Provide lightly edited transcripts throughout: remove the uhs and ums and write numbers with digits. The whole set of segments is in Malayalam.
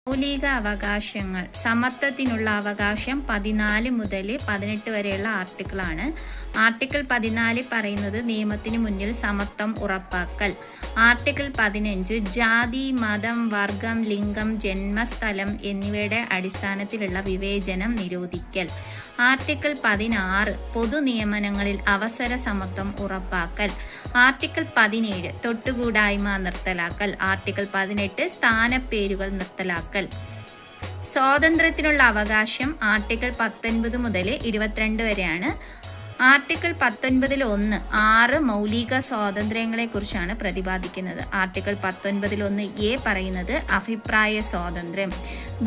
മൗലിക അവകാശങ്ങൾ. സമത്വത്തിനുള്ള അവകാശം 14 മുതൽ 18 വരെയുള്ള ആർട്ടിക്കിളാണ്. ആർട്ടിക്കിൾ 14 പറയുന്നത് നിയമത്തിന് മുന്നിൽ സമത്വം ഉറപ്പാക്കൽ. ആർട്ടിക്കിൾ 15 ജാതി, മതം, വർഗം, ലിംഗം, ജന്മസ്ഥലം എന്നിവയുടെ അടിസ്ഥാനത്തിലുള്ള വിവേചനം നിരോധിക്കൽ. ആർട്ടിക്കിൾ 16 പൊതു നിയമനങ്ങളിൽ അവസര സമത്വം ഉറപ്പാക്കൽ. ആർട്ടിക്കിൾ 17 തൊട്ടുകൂടായ്മ നിർത്തലാക്കൽ. ആർട്ടിക്കിൾ 18 സ്ഥാനപ്പേരുകൾ നിർത്തലാക്കൽ. സ്വാതന്ത്ര്യത്തിനുള്ള അവകാശം ആർട്ടിക്കിൾ 19 മുതൽ 22 വരെയാണ്. ആർട്ടിക്കിൾ 19(1) 6 മൗലിക സ്വാതന്ത്ര്യങ്ങളെ കുറിച്ചാണ് പ്രതിപാദിക്കുന്നത്. ആർട്ടിക്കിൾ 19(1) പറയുന്നത് അഭിപ്രായ സ്വാതന്ത്ര്യം.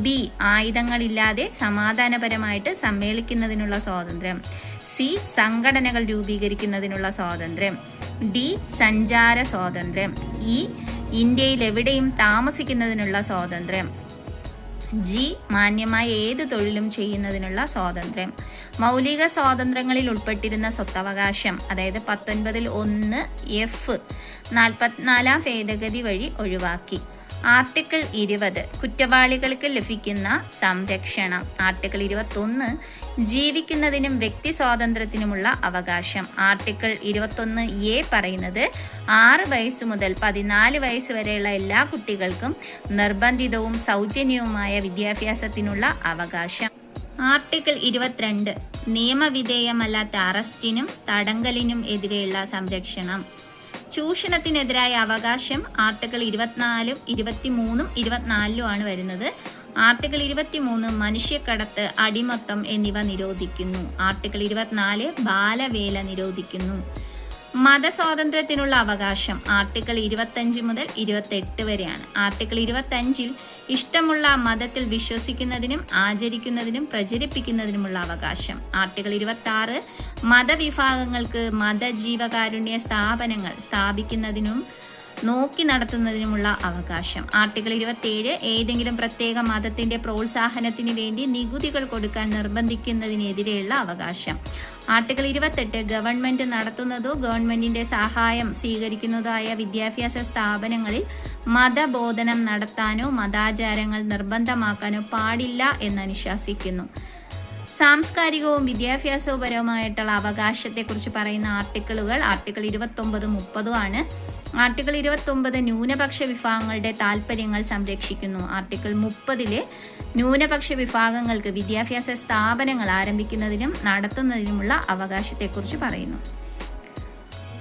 ബി ആയുധങ്ങളില്ലാതെ സമാധാനപരമായിട്ട് സമ്മേളിക്കുന്നതിനുള്ള സ്വാതന്ത്ര്യം. സി സംഘടനകൾ രൂപീകരിക്കുന്നതിനുള്ള സ്വാതന്ത്ര്യം. ഡി സഞ്ചാര സ്വാതന്ത്ര്യം. ഇ ഇന്ത്യയിൽ എവിടെയും താമസിക്കുന്നതിനുള്ള സ്വാതന്ത്ര്യം. ജി മാന്യമായ ഏത് തൊഴിലും ചെയ്യുന്നതിനുള്ള സ്വാതന്ത്ര്യം. മൗലിക സ്വാതന്ത്ര്യങ്ങളിൽ ഉൾപ്പെട്ടിരുന്ന സ്വത്തവകാശം അതായത് 19(1) F 44 ഭേദഗതി വഴി ഒഴിവാക്കി. ആർട്ടിക്കിൾ 20 കുറ്റവാളികൾക്ക് ലഭിക്കുന്ന സംരക്ഷണം. ആർട്ടിക്കിൾ 21 ജീവിക്കുന്നതിനും വ്യക്തി സ്വാതന്ത്ര്യത്തിനുമുള്ള അവകാശം. ആർട്ടിക്കിൾ 21(a) പറയുന്നത് 6 വയസ്സ് മുതൽ 14 വയസ്സ് വരെയുള്ള എല്ലാ കുട്ടികൾക്കും നിർബന്ധിതവും സൗജന്യവുമായ വിദ്യാഭ്യാസത്തിനുള്ള അവകാശം. ആർട്ടിക്കിൾ 22 നിയമവിധേയമല്ലാത്ത അറസ്റ്റിനും തടങ്കലിനും എതിരെയുള്ള സംരക്ഷണം. ചൂഷണത്തിനെതിരായ അവകാശം ആർട്ടിക്കിൾ 24, 23, 24 വരുന്നത്. ആർട്ടിക്കിൾ 23 മനുഷ്യക്കടത്ത്, അടിമത്തം എന്നിവ നിരോധിക്കുന്നു. ആർട്ടിക്കിൾ 24 ബാലവേല നിരോധിക്കുന്നു. മതസ്വാതന്ത്ര്യത്തിനുള്ള അവകാശം ആർട്ടിക്കിൾ 25 മുതൽ 28 വരെയാണ്. ആർട്ടിക്കിൾ 25 ഇഷ്ടമുള്ള മതത്തിൽ വിശ്വസിക്കുന്നതിനും ആചരിക്കുന്നതിനും പ്രചരിപ്പിക്കുന്നതിനുമുള്ള അവകാശം. ആർട്ടിക്കിൾ 26 മതവിഭാഗങ്ങൾക്ക് മതജീവകാരുണ്യ സ്ഥാപനങ്ങൾ സ്ഥാപിക്കുന്നതിനും നോക്കി നടത്തുന്നതിനുമുള്ള അവകാശം. ആർട്ടിക്കിൾ 27 ഏതെങ്കിലും പ്രത്യേക മതത്തിന്റെ പ്രോത്സാഹനത്തിന് വേണ്ടി നികുതികൾ കൊടുക്കാൻ നിർബന്ധിക്കുന്നതിനെതിരെയുള്ള അവകാശം. ആർട്ടിക്കിൾ 28 ഗവൺമെന്റ് നടത്തുന്നതോ ഗവൺമെന്റിന്റെ സഹായം സ്വീകരിക്കുന്നതോ ആയ വിദ്യാഭ്യാസ സ്ഥാപനങ്ങളിൽ മതബോധനം നടത്താനോ മതാചാരങ്ങൾ നിർബന്ധമാക്കാനോ പാടില്ല എന്ന് അനുശാസിക്കുന്നു. സാംസ്കാരികവും വിദ്യാഭ്യാസപരവുമായിട്ടുള്ള അവകാശത്തെക്കുറിച്ച് പറയുന്ന ആർട്ടിക്കിളുകൾ ആർട്ടിക്കിൾ 29, 30 ആണ്. ആർട്ടിക്കിൾ 29 ന്യൂനപക്ഷ വിഭാഗങ്ങളുടെ താൽപ്പര്യങ്ങൾ സംരക്ഷിക്കുന്നു. ആർട്ടിക്കിൾ 30 ന്യൂനപക്ഷ വിഭാഗങ്ങൾക്ക് വിദ്യാഭ്യാസ സ്ഥാപനങ്ങൾ ആരംഭിക്കുന്നതിനും നടത്തുന്നതിനുമുള്ള അവകാശത്തെക്കുറിച്ച് പറയുന്നു.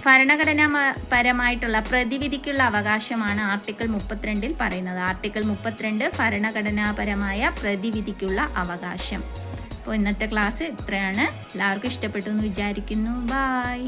ഭരണഘടനാപരമായിട്ടുള്ള പ്രതിവിധിക്കുള്ള അവകാശമാണ് ആർട്ടിക്കിൾ 32 പറയുന്നത്. ആർട്ടിക്കിൾ 32 ഭരണഘടനാപരമായ പ്രതിവിധിക്കുള്ള അവകാശം. അപ്പോൾ ഇന്നത്തെ ക്ലാസ് ഇത്രയാണ്. എല്ലാവർക്കും ഇഷ്ടപ്പെട്ടു എന്ന് വിചാരിക്കുന്നു. ബൈ.